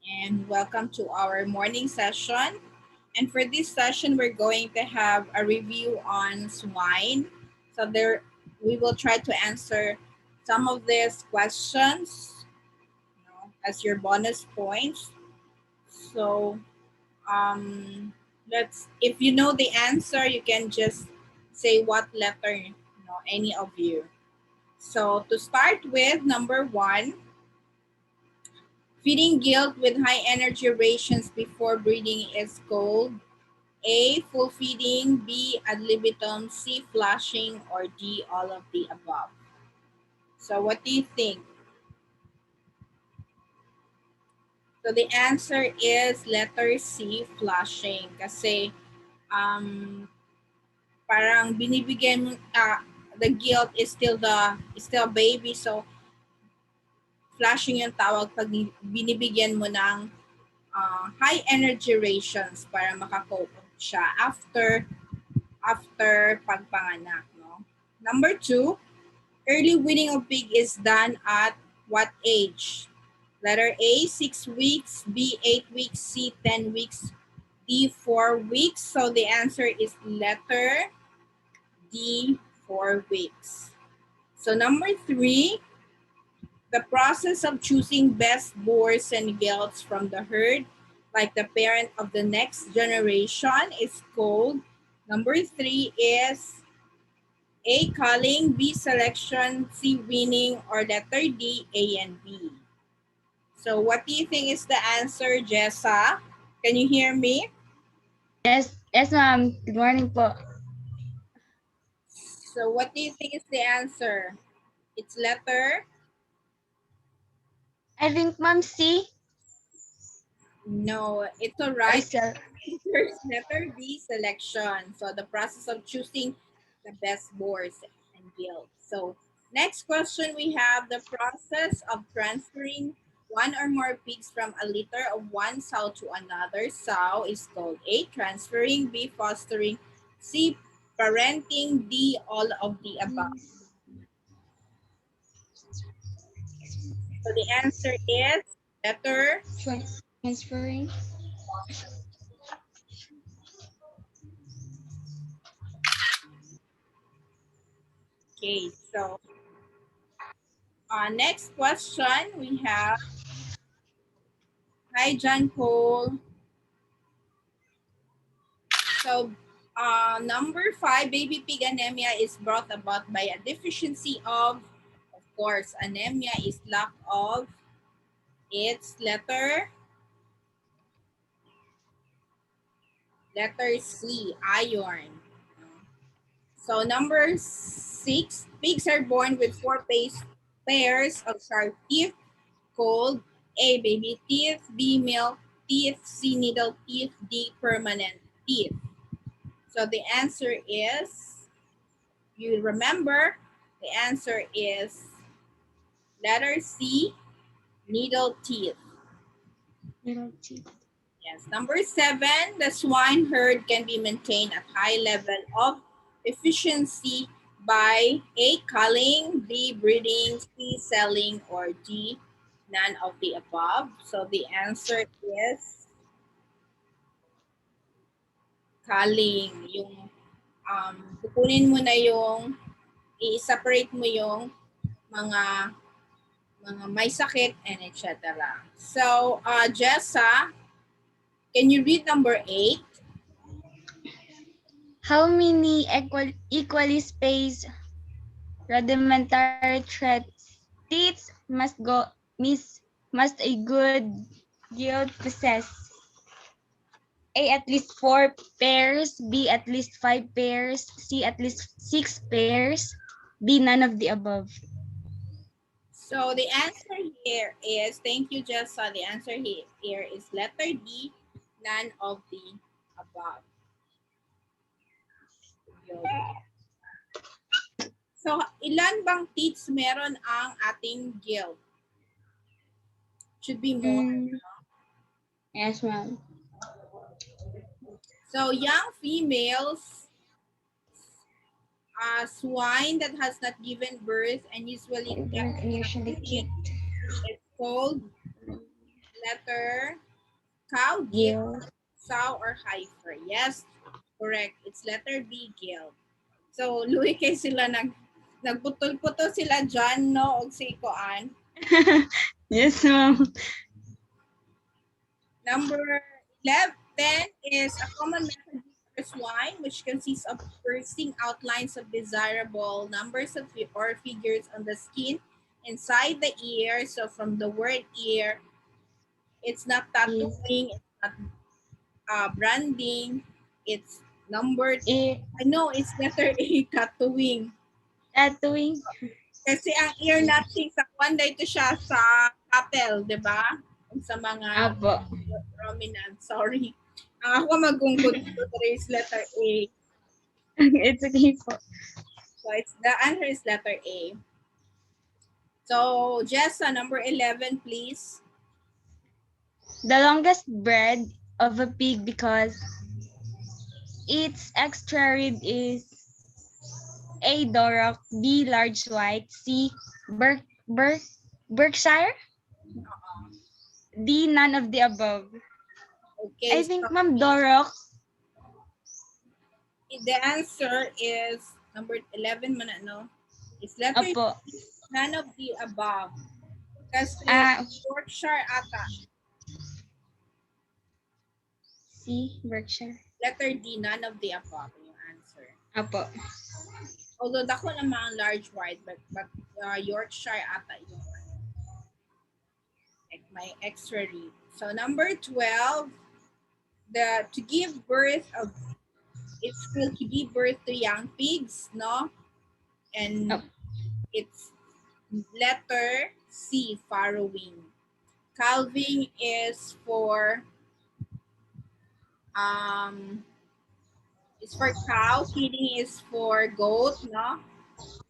and welcome to our morning session. And for this session, we're going to have a review on swine. So there, we will try to answer some of these questions, as your bonus points. So let's. If you know the answer, you can just say what letter, any of you. So to start with, number one. Feeding guilt with high energy rations before breeding is called A. Full feeding, B. Ad libitum, C. Flushing, or D. All of the above. So what do you think? So the answer is letter C. Flushing. Kasi parang binibigyan mo, the guilt is still baby. So flushing yung tawag pag binibigyan mo ng high energy rations para makakope siya after pagpanganak. No? Number two, early weaning of pig is done at what age? Letter A, 6 weeks, B, 8 weeks, C, 10 weeks, D, 4 weeks. So the answer is letter D, 4 weeks. So number three, the process of choosing best boars and gelts from the herd, like the parent of the next generation, is called. Number three is A, culling, B, selection, C, weaning, or letter D, A and B. So what do you think is the answer, Jessa? Can you hear me? Yes, ma'am. Good morning po. So what do you think is the answer? It's letter? I think, ma'am, C. No, it's all Or right. cell. First letter B, selection. So the process of choosing the best boars and guilds. So next question, we have the process of transferring one or more pigs from a litter of one sow to another sow is called A, transferring, B, fostering, C, parenting, D, all of the above. So the answer is letter. Transferring. Okay, so next question we have, hi John Paul. So, number five, baby pig anemia is brought about by a deficiency of course, anemia is lack of its letter C, iron. So, number six, pigs are born with pairs of sharp teeth called A, baby teeth, B, milk teeth, C, needle teeth, D, permanent teeth. So, the answer is, you remember, the answer is letter C, needle teeth. Little teeth. Yes. Number seven, the swine herd can be maintained at high level of efficiency by A, culling, B, breeding, C, selling, or D, none of the above. So the answer is culling. Yung kukunin mo na yung, i-separate mo yung mga may sakit, and etc. So, Jessa, can you read number 8? How many equally spaced rudimentary teeth must a good yield possess? A, at least 4 pairs, B, at least 5 pairs, C, at least 6 pairs, D, none of the above. So the answer here is, thank you, Jessa. The answer here is letter D, none of the above. So, ilan bang teats meron ang ating gill? Should be more. Yes, ma'am. So, young females, swine that has not given birth and usually kept Usually captivity kicked. is called letter cow, gill, Gill. sow, or heifer. Yes, correct. It's letter B, gill. So, Louis kay sila nagputol-putol sila dyan, no? Og si Koan. Yes, ma'am. Number 11, 10 is a common method for swine, which consists of tracing outlines of desirable numbers of or figures on the skin inside the ear. So from the word ear, it's not tattooing, it's not branding, it's numbered. It I know it's letter A, tattooing. tattooing. Kasi ang ear natin sa Kwanda, ito siya sa couple, di ba? Sa mga Apo. prominent, sorry. Ang ako magungkot is letter A. It's okay po. So it's the answer is letter A. So Jessa, number 11, please. The longest bread of a pig because its extra rib is A. Dorok, B. Large white, C. Berkshire, D. None of the above. Okay, I think so Ma'am Dorok. the answer is number 11 man, no? It's letter D, Apo. none of the above. Kasi Ah, Yorkshire ata. C. Berkshire. Letter D, none of the above yung answer. Apo. Although dako naman large white, but Yorkshire ata yung like my extra read. So number 12, to give birth of it's called to give birth to young pigs, no? And Oh. it's letter C, farrowing. Calving is for it's for cow, feeding is for goat, no?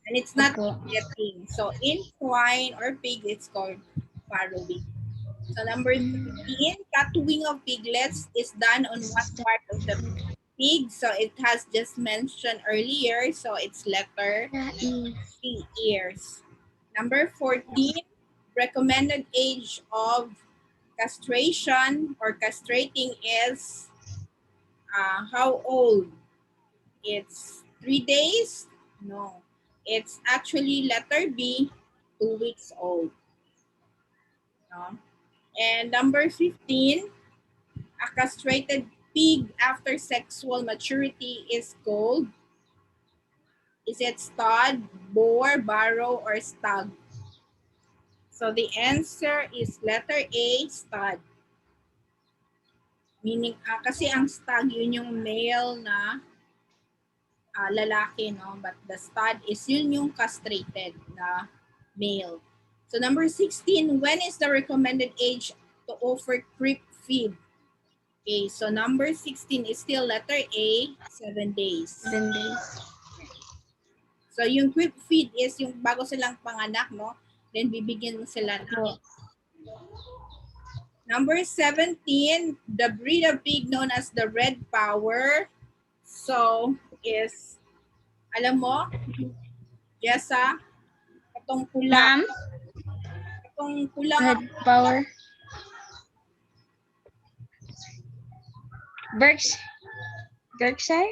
And it's not Apo. getting. So in swine or pig, it's called farrowing. So number 13, tattooing of piglets is done on what part of the pig? So it has just mentioned earlier. So it's letter C, ears. Number 14, recommended age of castration or castrating is how old? It's 3 days? No. It's actually letter B, 2 weeks old. No? And number 15, a castrated pig after sexual maturity is called, is it stud, boar, barrow, or stag? So the answer is letter A, stud. Meaning, kasi ang stag, yun yung male na lalaki, no? But the stud is yun yung castrated na male. So number 16, when is the recommended age to offer creep feed? Okay, so number 16 is still letter A, 7 days. 7 days. So yung creep feed is yung bago silang panganak, no? Then bibigyan mo sila ng number 17, the breed of pig known as the red power. So is, alam mo, Jessa, itong pula. Ma'am, Itong pula. red power. Berkshire?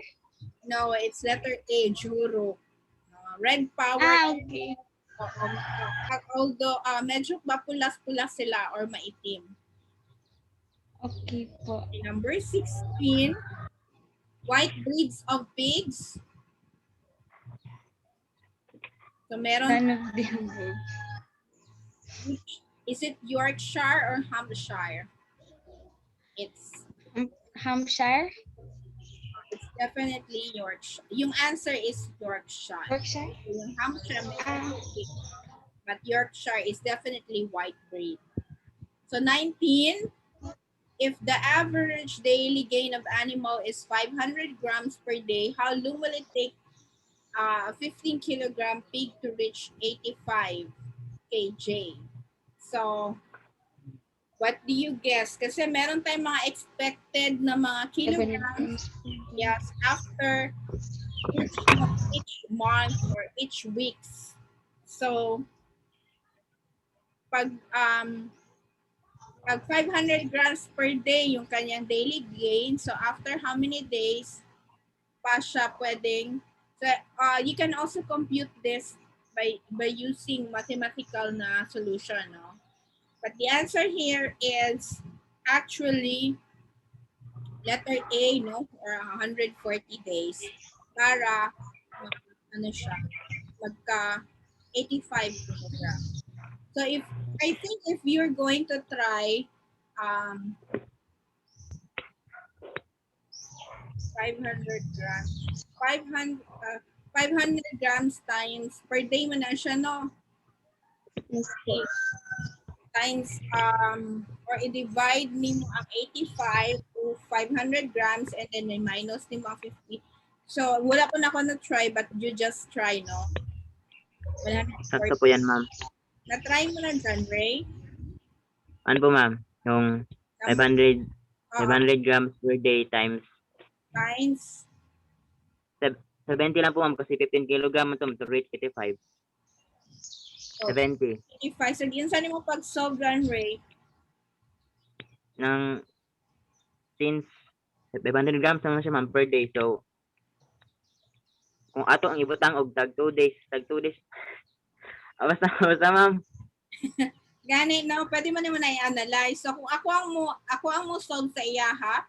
No, it's letter A, Juro. Red power. Okay. Although medyo mapulas-pulas sila or maitim. Okay po. Number 16, white breeds of pigs. So meron, None of the above. is it Yorkshire or Hampshire? It's Hampshire? definitely Yorkshire. Yung answer is Yorkshire. Berkshire? Yung Hampshire, but Yorkshire is definitely white breed. So 19, if the average daily gain of animal is 500 grams per day, how long will it take a 15 kilogram pig to reach 85 kg? So, what do you guess? Kasi meron tayong mga expected na mga kilograms. Yes, after each month or each weeks. So, pag Pag 500 grams per day yung kanyang daily gain, so after how many days pa siya pwedeng, so you can also compute this by using mathematical na solution, no? But the answer here is actually letter A, no? Or 140 days para ano siya, magka 85 kilograms. So if I think if you're going to try 500 grams, 500 grams times per day mo na siya, no? Yes po. Times or i-divide nimo ang 85 to 500 grams and then may minus nimo ang 50. So wala pa na ako na-try but you just try, no? 140. Sakto po yan, ma'am. Na-try mo na dyan, Ray? Ano po, ma'am? Yung 500 grams per day times Times 70 lang po, ma'am, kasi 15 kilogram to reach 85. Oh. 70. 85. So yun saan mo pag-solve run, Ray? Since 500 grams lang siya, ma'am, per day. So, kung ato ang ibutang og tag 2 days. Basta, ma'am. Gani, no, pwede mo naman i-analyze. So kung ako ang mo solve sa iya, ha,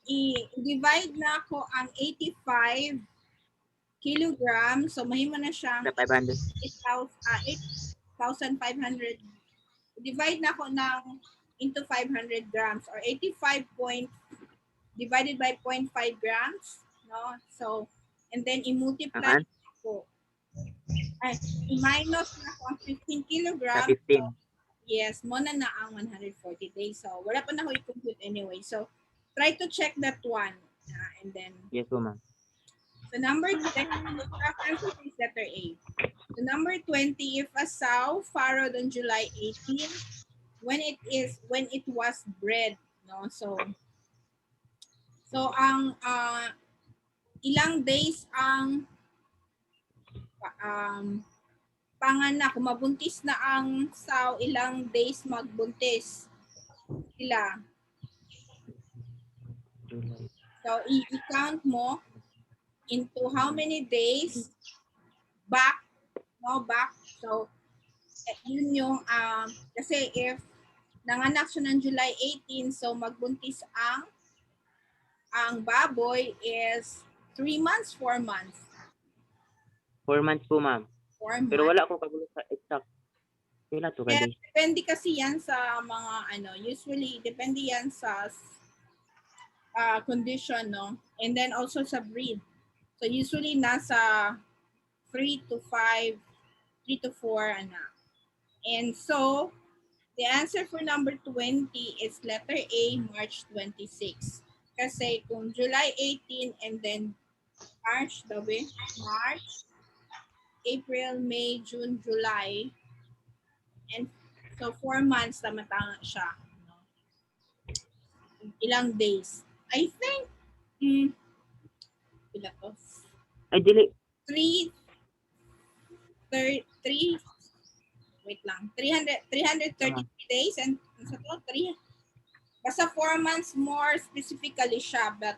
i-divide na ako ang 85 kilograms. So mahimo na siyang Sa 500. 8,500. Divide na ako ng into 500 grams or 85 point divided by 0.5 grams, no? So, and then i-multiply ko. Ay, i-minus na ako ang 15 Sa kilograms. 15. So, yes, mo na ang 140 days. So, wala pa na ako i-compute anyway. So, try to check that one. And then, Yes po, ma'am. so number 10, answer is letter A. So number 20, if a sow farrowed on July 18, when it was bred, no? So ang ilang days ang panganak, kung mabuntis na ang sow, ilang days magbuntis sila. So i-count mo into how many days back, no, back. So yun yung kasi if nanganak siya ng July 18, so magbuntis ang baboy is 3 months, 4 months. 4 months po, ma'am. 4 months. Pero wala ko kagulo sa exact. Kailan to Kaya kadi? depende kasi yan sa mga usually depende yan sa condition, no? And then also sa breed. So usually nasa 3 to 4 anak. And so the answer for number 20 is letter A, March 26. Kasi kung July 18 and then March, April, May, June, July, and so 4 months na matanga siya. No? Ilang days? I think, ilan to? Ay, dili. 330 days and sa to, 3. Basta 4 months more specifically siya, but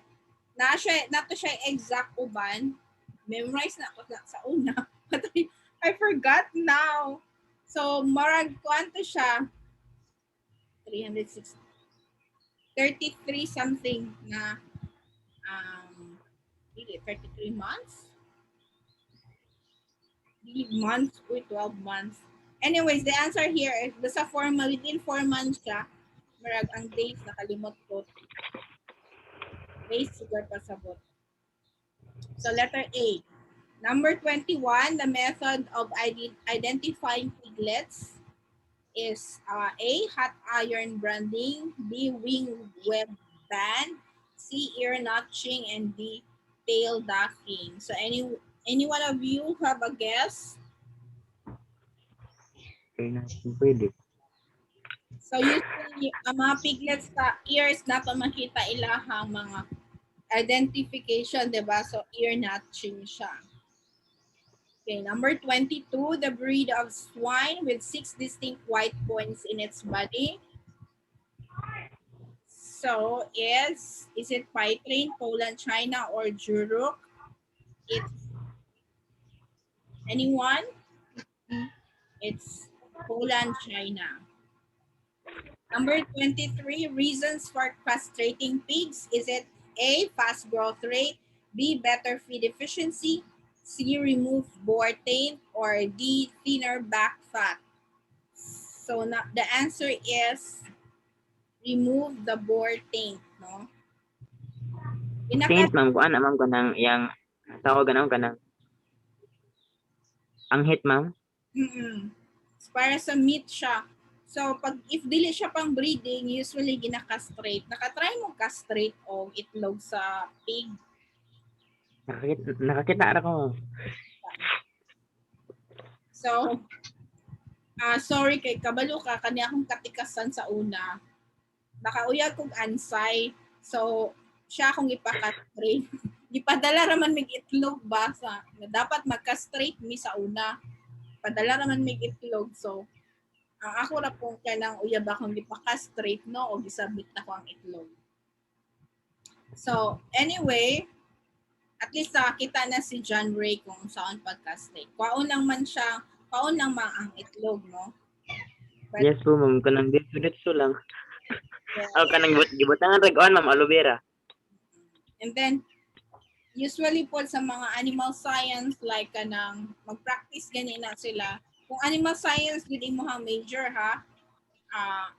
nato siya exact uban. Memorize na ako sa una. But I forgot now. So, marag kuanto siya 360 33 something na 33 months? Months or 12 months. Anyways, the answer here is basta within 4 months siya, marag ang days nakalimot ko. Days sugar pasabot. So letter A. Number 21, the method of identifying piglets is A, hot iron branding, B, wing web band, C, ear notching, and D, tail docking. So any one of you have a guess? Pwede. So usually, ang mga piglets sa ears na pa makita ilahang mga identification, diba? So ear notching siya. Okay, number 22, the breed of swine with 6 distinct white points in its body So is it Pytrain, Poland, China, or Juruk? It's anyone? It's Poland, China. Number 23, reasons for castrating pigs. Is it A, fast growth rate, B, better feed efficiency, C, remove boar taint, or D, thinner back fat? So the answer is remove the boar taint, no? Saint, ma'am, kuan na, ma'am, kanang yang tawag ganun kanang anghit, ma'am. Para sa meat siya. So, if dili siya pang breeding, usually gina-castrate. Nakatry mo castrate o itlog sa pig? Nakakita ra ko. So, sorry kay kabalo ka, kani akong katikasan sa una. Nakauyag kong ansay. So, siya akong ipakastrate. Ipadala raman mig itlog ba sa dapat mag-castrate mi sa una. Padala raman mig itlog. So, ang ako ra pong kanang uyab akong ipakastrate, no, o gisabit na ko ang itlog. So, anyway, at least kita na si John Ray kung saan pag-castrate. Kwaon lang man siya, kwaon lang man ang itlog, no? But, Yes po, ma'am, kanang dito lang. yeah. Aw kanang gibutangan ra kuan, ma'am, aloe vera. And then, usually po sa mga animal science, like kanang mag-practice ganina sila. Kung animal science, hindi mo ha major ha,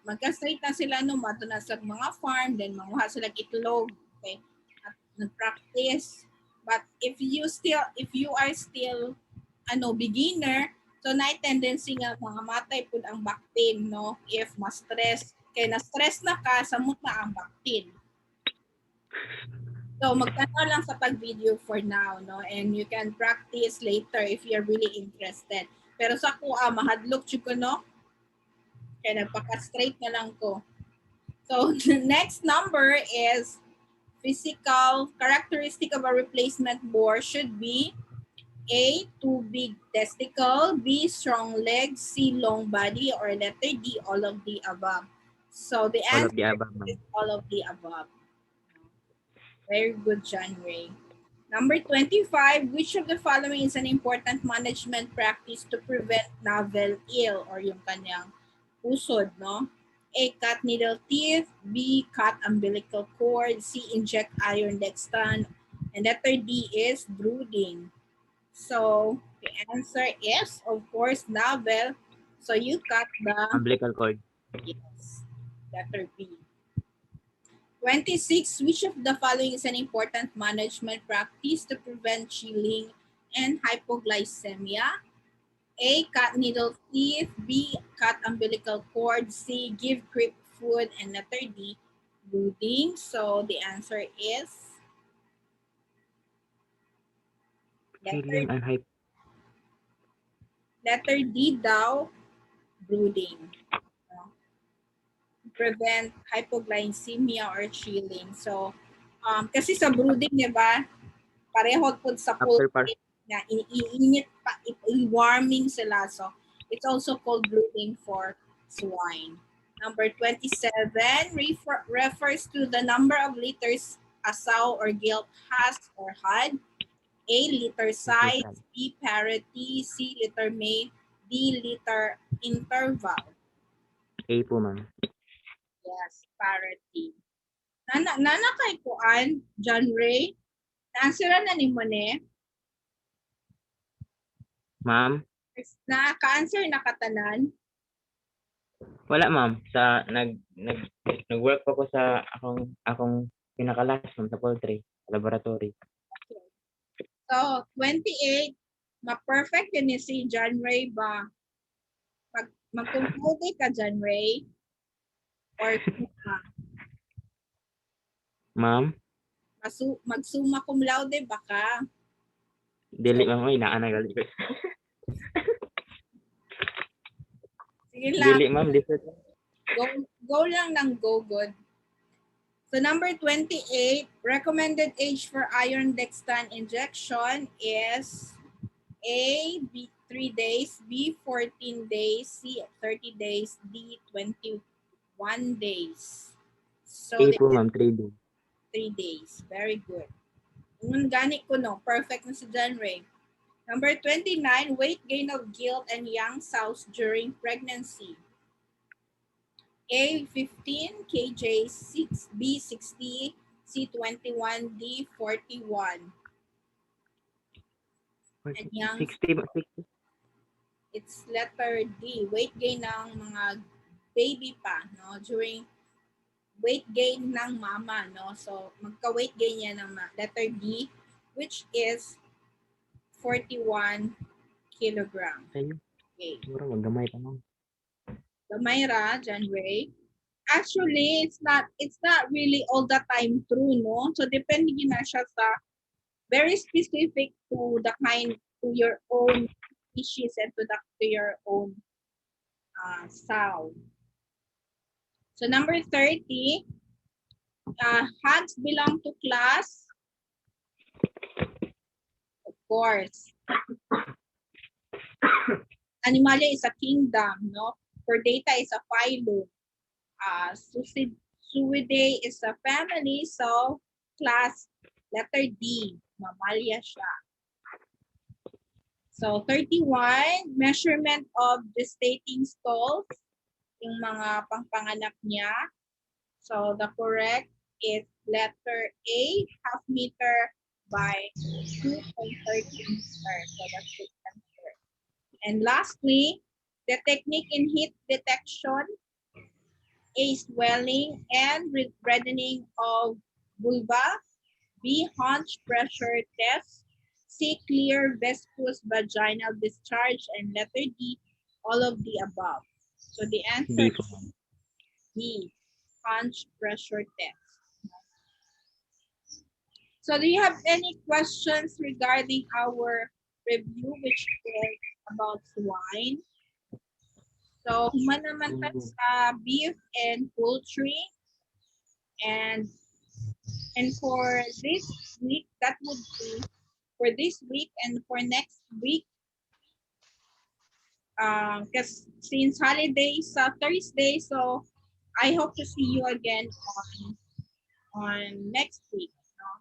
mag-castrate na sila no, mato na sa mga farm, then manguha sila itlog, okay? At nag-practice. But if you are still beginner, so na tendency nga mga matay pud ang bactin, no? If ma-stress, kay na-stress na ka, samot na ang bactin. So magtanaw lang sa pag-video for now, no? And you can practice later if you're really interested. Pero sa kuha, mahadlok siya ko, no? Kaya nagpaka-straight na lang ko. So the next number is physical characteristic of a replacement boar should be A, too big testicle, B, strong legs, C, long body, or letter D, all of the above. So the All answer of the above, ma'am. is all of the above. Very good, John Ray. Number 25, which of the following is an important management practice to prevent novel ill or yung kanyang pusod, no? A, cut needle teeth, B, cut umbilical cord, C, inject iron dextran, and letter D is brooding. So the answer is, of course, novel. So you cut the Umbilical cord. yes, letter B. 26, which of the following is an important management practice to prevent chilling and hypoglycemia? A, cut needle teeth, B, cut umbilical cord, C, give creep food, and letter D, brooding. So the answer is Chilling and hype. letter D daw, brooding. Prevent hypoglycemia or chilling. So, kasi sa brooding, di ba, pareho po sa After par na iniinit pa, i-warming sila. So, it's also called brooding for swine. Number 27 refers to the number of liters a sow or gilt has or had. A, litter size, B, parity, C, litter may, D, litter interval. A po, ma'am. Yes, parity. Nana kay kuan, John Ray, na-answeran na ni mo ne? Ma'am? Na-ka-answer na katanan? Wala, ma'am. Sa nag-work pa ko sa akong pinakalas sa poultry laboratory. Okay. So, 28, ma-perfect yun ni si John Ray ba? Mag-compute ka, John Ray? Or Ma'am? mag-summa cum laude ba ka? Dili, ma'am. Ay, naanagali ko. Sige lang. Dili, ma'am. Go lang ng go good. So number 28, recommended age for iron dextran injection is A, B 3 days, B 14 days, C 30 days, D 21 days. So, A po, ma'am, 3 days. 3 days. Very good. Nung gani ko, no? Perfect na si John Ray. Number 29, weight gain of guilt and young sows during pregnancy. A, 15, KJ, 6, B, 60, C, 21, D, 41. And young, 60, 60. it's letter D, weight gain ng mga baby pa, no? During weight gain ng mama, no? So, magka-weight gain yan ng letter D, which is 41 kilograms. Sa'yo. Okay. Siguro maggamay pa, ma'am. Mayra, John Ray. Actually, it's not really all the time true, no? So depende na siya sa very specific to the kind, to your own species and to your own sow. So number 30, hogs belong to class. Of course. Animalia is a kingdom, no? Chordata is a phylum. Suidae is a family, so class letter D, Mammalia siya. So 31, measurement of gestating stalls, yung mga pangpanganak niya. So the correct is letter A, half meter by 2.13 meters. So that's the answer. And lastly, the technique in heat detection. A, swelling and reddening of vulva. B, haunch pressure test. C, clear viscous vaginal discharge. And letter D, all of the above. So the answer B po, is ma'am. B, haunch pressure test. So do you have any questions regarding our review, which is about swine? So, human naman tayo sa beef and poultry. And for this week, that would be for this week and for next week. Because since holidays Thursday, so I hope to see you again on next week. No?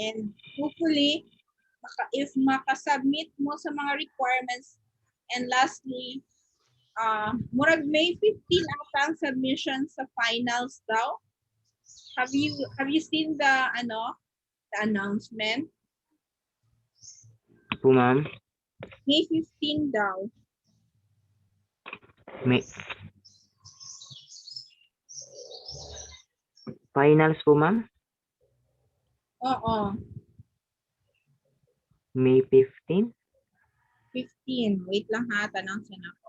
And hopefully, if makasubmit mo sa mga requirements, and lastly, murag May 15 ata ang submission sa finals daw. Have you seen the announcement? Po, ma'am. May 15 daw. May finals po, ma'am. Oo, May 15. 15. Wait lang ha, tanong siya na ako.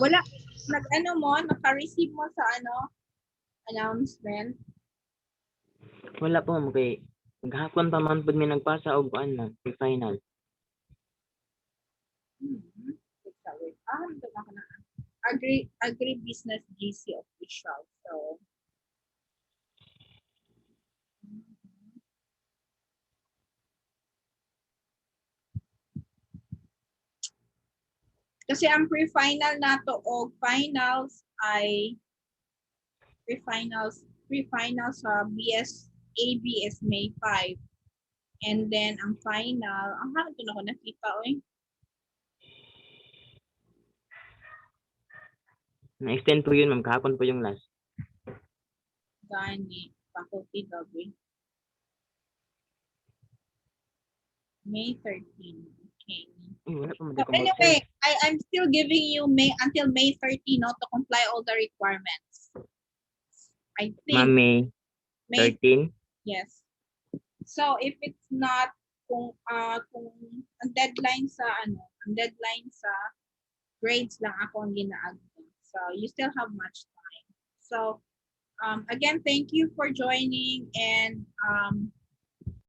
Wala, naka-receive mo sa announcement? Wala po, ma'am. Kay maghapon pa man pud may nagpasa og kuan, ma'am. May final. Wait, ito ako na. Agribusiness GC official. So, kasi ang pre-final nato o finals ay pre-finals sa BSAB is May 5. And then ang final, ang hanggang doon ako nakita Na-extend po yun, ma'am. Kahapon po yung last. Gani, faculty W. May 13. Okay. Wala pa So anyway, I'm still giving you until May 30, no, to comply all the requirements. I think. Ma'am, May 13. Yes. So if it's not kung ang deadline sa grades lang ako ang ginaagto. So you still have much time. So again, thank you for joining, and